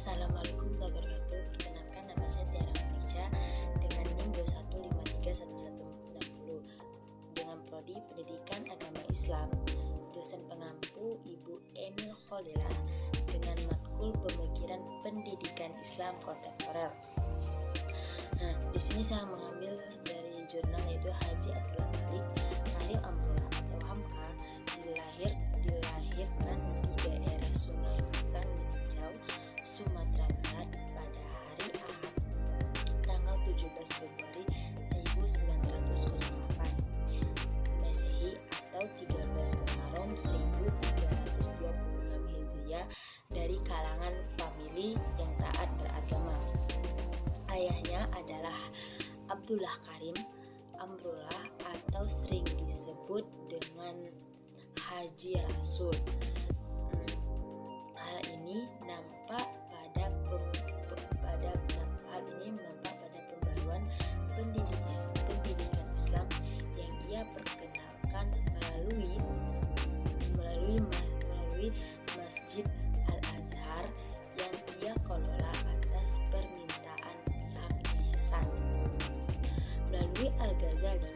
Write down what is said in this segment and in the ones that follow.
Assalamualaikum warahmatullahi wabarakatuh. Perkenalkan, nama saya Tiara Khadijah dengan NIM 21531160 dengan prodi Pendidikan Agama Islam. Dosen pengampu Ibu Emil Kholilah dengan matkul Pemikiran Pendidikan Islam Kontemporer. Nah, di sini saya mengambil dari jurnal yaitu Haji Abdullah Malik Khalil Amrullah atau Hamka, dilahirkan di daerah Sungai Betang Meninjau, Sumatera Barat pada hari Ahad tanggal 17 Februari 1908 Masehi atau 13 Muharram 1326 Hijriah dari kalangan famili yang taat beragama. Ayahnya adalah Abdullah Karim Amrullah atau sering disebut dengan Haji Rasul. Hal ini nampak pada pembaruan pendidikan Islam yang ia perkenalkan melalui Masjid Al-Azhar yang ia kelola atas permintaan pihak yayasan. Melalui Al-Ghazali,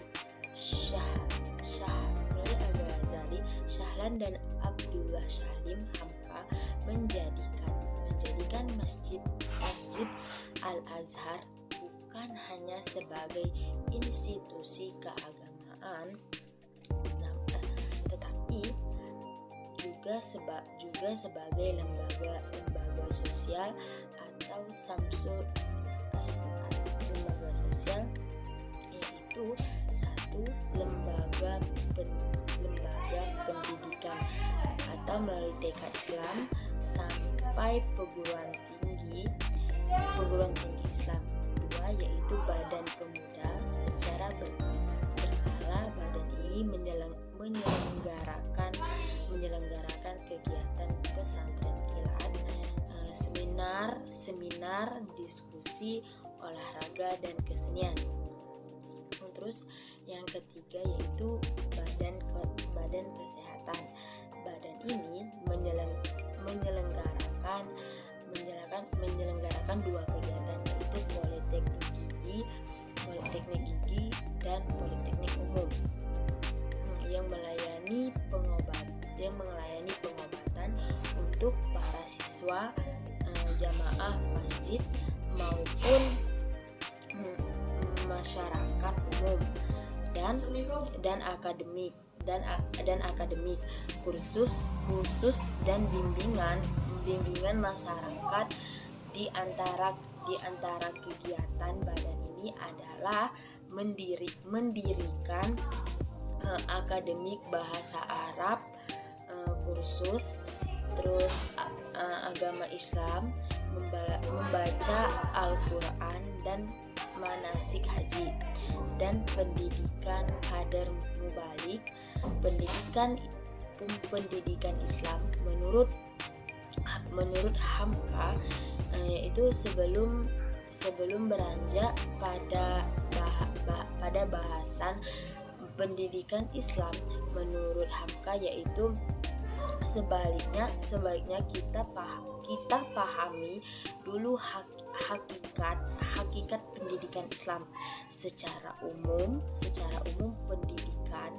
Syahlan dan Abdullah Salim Hamka menjadikan Masjid Al-Azhar bukan hanya sebagai institusi keagamaan, tetapi juga sebagai lembaga sosial atau lembaga sosial, yaitu satu lembaga pendidikan atau melalui TK Islam sampai perguruan tinggi Islam. Dua, yaitu Badan Pemuda. Secara berkala badan ini menyelenggarakan kegiatan pesantren kilat, seminar, diskusi, olahraga dan kesenian. Terus yang ketiga yaitu Badan Kesehatan. Badan ini menyelenggarakan dua kegiatan, yaitu Politeknik Gigi dan Politeknik Umum yang melayani pengobatan untuk para siswa, jamaah masjid maupun masyarakat umum dan akademik kursus dan bimbingan masyarakat. Di antara kegiatan badan ini adalah mendirikan akademik bahasa Arab, kursus, terus agama Islam, membaca Al-Quran dan manasik haji, dan pendidikan kader mubalik, pendidikan Islam menurut Hamka, yaitu sebelum beranjak pada bahasan pendidikan Islam menurut Hamka, yaitu sebaliknya kita pahami dulu hakikat pendidikan Islam secara umum pendidikan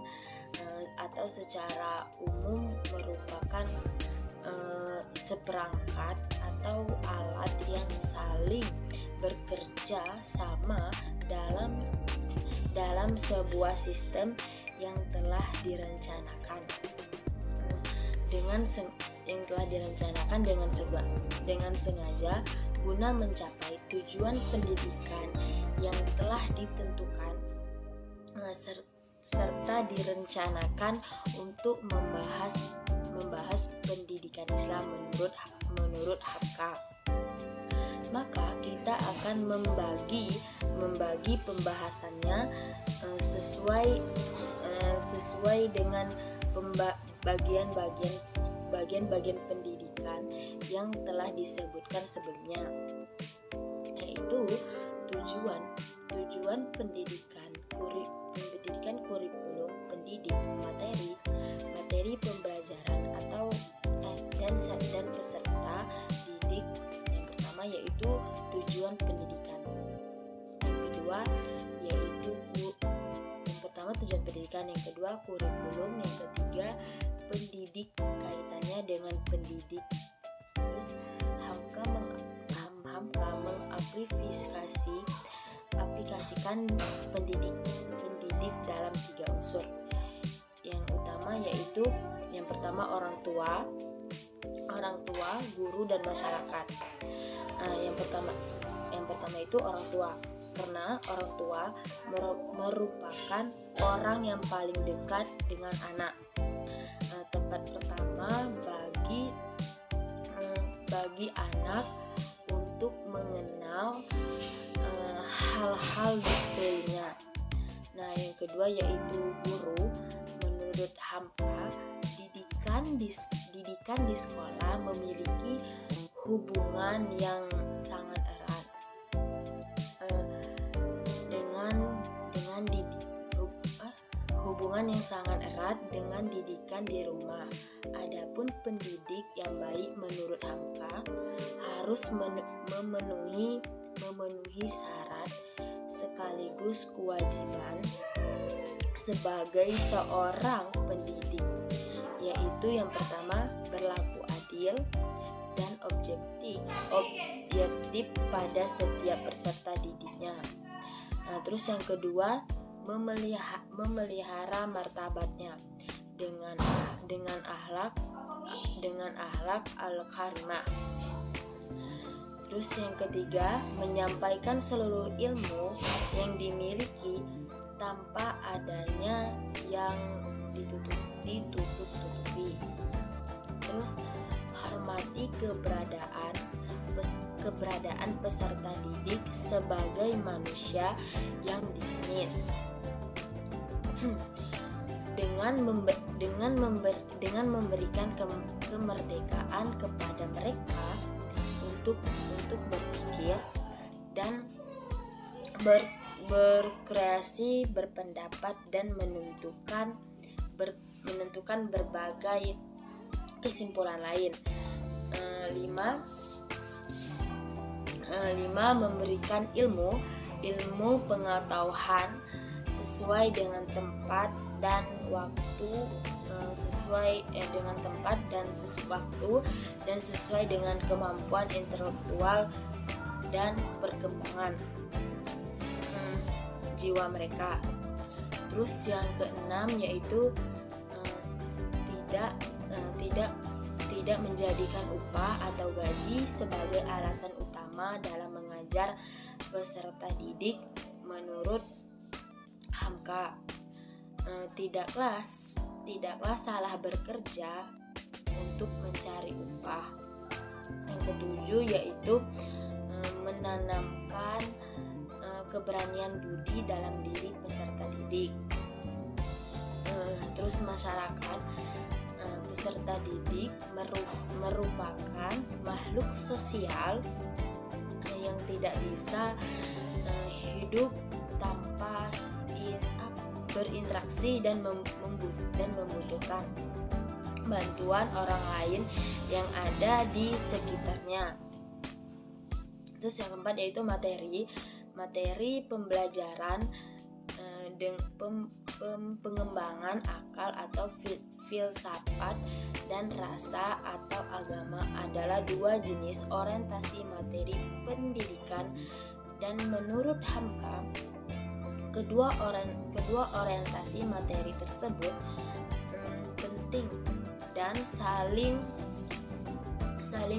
atau secara umum merupakan seperangkat atau alat yang saling bekerja sama dalam sebuah sistem yang telah direncanakan dengan sengaja guna mencapai tujuan pendidikan yang telah ditentukan, serta direncanakan untuk membahas pendidikan Islam menurut Hamka. Maka kita akan membagi pembahasannya sesuai dengan bagian-bagian pendidikan yang telah disebutkan sebelumnya, yaitu tujuan pendidikan kurikulum pendidik, materi pembelajaran dan peserta didik. Yang yaitu tujuan pendidikan. Yang kedua yaitu yang pertama tujuan pendidikan, yang kedua kurikulum, yang ketiga pendidik, kaitannya dengan pendidik. Terus Hamka mengaplikasikan pendidik dalam 3 unsur. Yang utama yaitu yang pertama orang tua, guru dan masyarakat. Yang pertama itu orang tua, karena orang tua merupakan orang yang paling dekat dengan anak. Tempat pertama bagi anak untuk mengenal hal-hal di sekelilingnya. Nah, yang kedua yaitu guru. Menurut Hamka, didikan di sekolah memiliki hubungan yang sangat erat dengan didikan di rumah. Adapun pendidik yang baik menurut Hamka harus memenuhi syarat sekaligus kewajiban sebagai seorang pendidik, yaitu yang pertama berlaku adil dan objektif pada setiap peserta didiknya. Nah, terus yang kedua memelihara martabatnya dengan akhlak al-karimah. Terus yang ketiga, menyampaikan seluruh ilmu yang dimiliki tanpa adanya yang ditutup-tutupi. Terus hormati keberadaan peserta didik sebagai manusia yang dinamis. Dengan memberikan kemerdekaan kepada mereka untuk berpikir dan berkreasi, berpendapat dan menentukan berbagai kesimpulan lain. 5 memberikan ilmu pengetahuan sesuai dengan tempat dan waktu, sesuai dengan kemampuan intelektual dan perkembangan jiwa mereka. Terus yang keenam yaitu tidak menjadikan upah atau gaji sebagai alasan utama dalam mengajar peserta didik. Menurut Hamka, tidaklah salah bekerja untuk mencari upah. Yang ketujuh yaitu menanamkan keberanian budi dalam diri peserta didik. Terus masyarakat, peserta didik merupakan makhluk sosial yang tidak bisa hidup tanpa berinteraksi dan membutuhkan bantuan orang lain yang ada di sekitarnya. Terus yang keempat yaitu materi pembelajaran pengembangan akal atau filsafat dan rasa atau agama adalah 2 jenis orientasi materi pendidikan, dan menurut Hamka kedua orientasi materi tersebut penting dan saling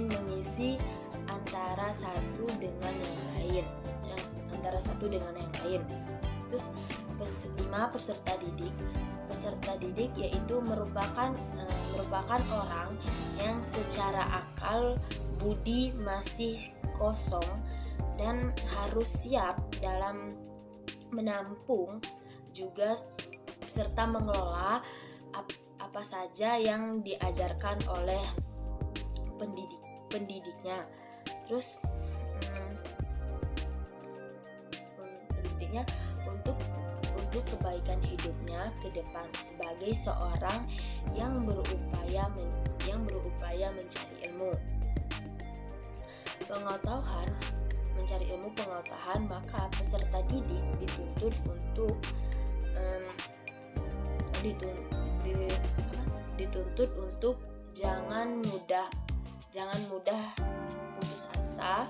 mengisi antara satu dengan yang lain. Terus 5 peserta didik yaitu merupakan orang yang secara akal budi masih kosong dan harus siap dalam menampung juga serta mengelola apa saja yang diajarkan oleh pendidiknya. Terus pendidiknya untuk kebaikan hidupnya ke depan sebagai seorang yang berupaya mencari ilmu. pengetahuan, maka peserta didik dituntut untuk dituntut untuk jangan mudah putus asa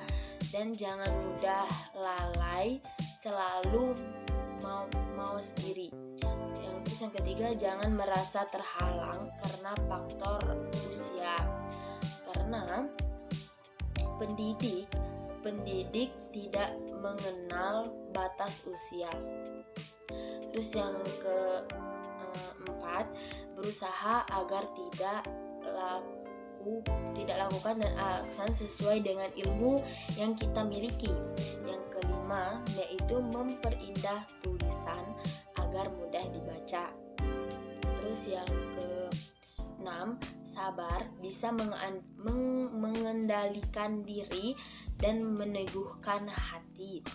dan jangan mudah lalai, selalu mawas diri. Yang ketiga, jangan merasa terhalang karena faktor usia, karena pendidik tidak mengenal batas usia. Terus yang keempat, berusaha agar tidak lakukan dan alasan sesuai dengan ilmu yang kita miliki. Yang kelima, yaitu memperindah tulisan agar mudah dibaca. Terus yang keenam, sabar, bisa mengendalikan diri dan meneguhkan hati.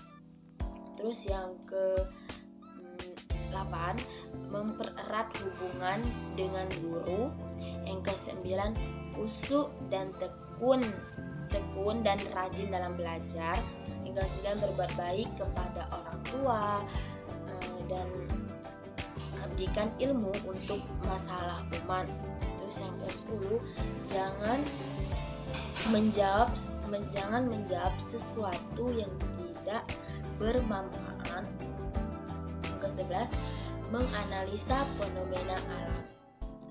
Terus yang ke-8, mempererat hubungan dengan guru. Yang ke-9, usuk dan tekun dan rajin dalam belajar. Yang ke-9, berbuat baik kepada orang tua dan abdikan ilmu untuk masalah umat. Terus yang ke-10, jangan menjawab sesuatu yang tidak bermanfaat. Yang ke-11, menganalisa fenomena alam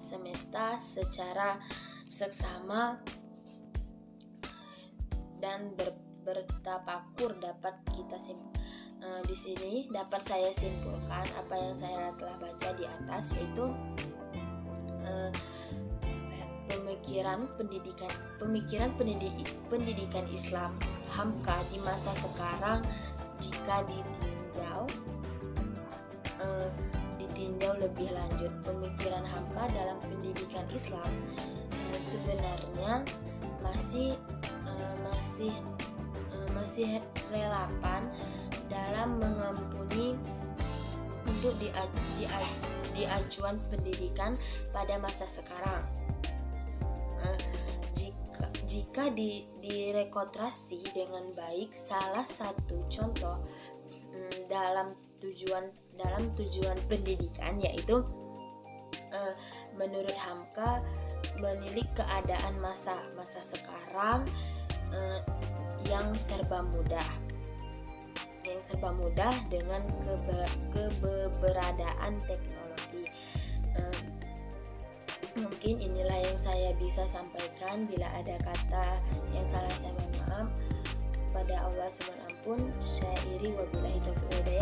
semesta secara seksama dan bertafakur. Di sini dapat saya simpulkan apa yang saya telah baca di atas, yaitu pemikiran pendidikan Islam Hamka di masa sekarang jika ditinjau lebih lanjut. Pemikiran Hamka dalam pendidikan Islam sebenarnya masih relevan dalam mengampuni untuk diajuan pendidikan pada masa sekarang. Jika direkonstruksi dengan baik, salah satu contoh dalam tujuan pendidikan, yaitu menurut Hamka menilik keadaan masa sekarang yang serba mudah dengan keberadaan teknologi. Mungkin inilah yang saya bisa sampaikan. Bila ada kata yang salah, saya mohon maaf. Pada Allah Subhanahu ampun. Saya iri, wabillahi taufiq.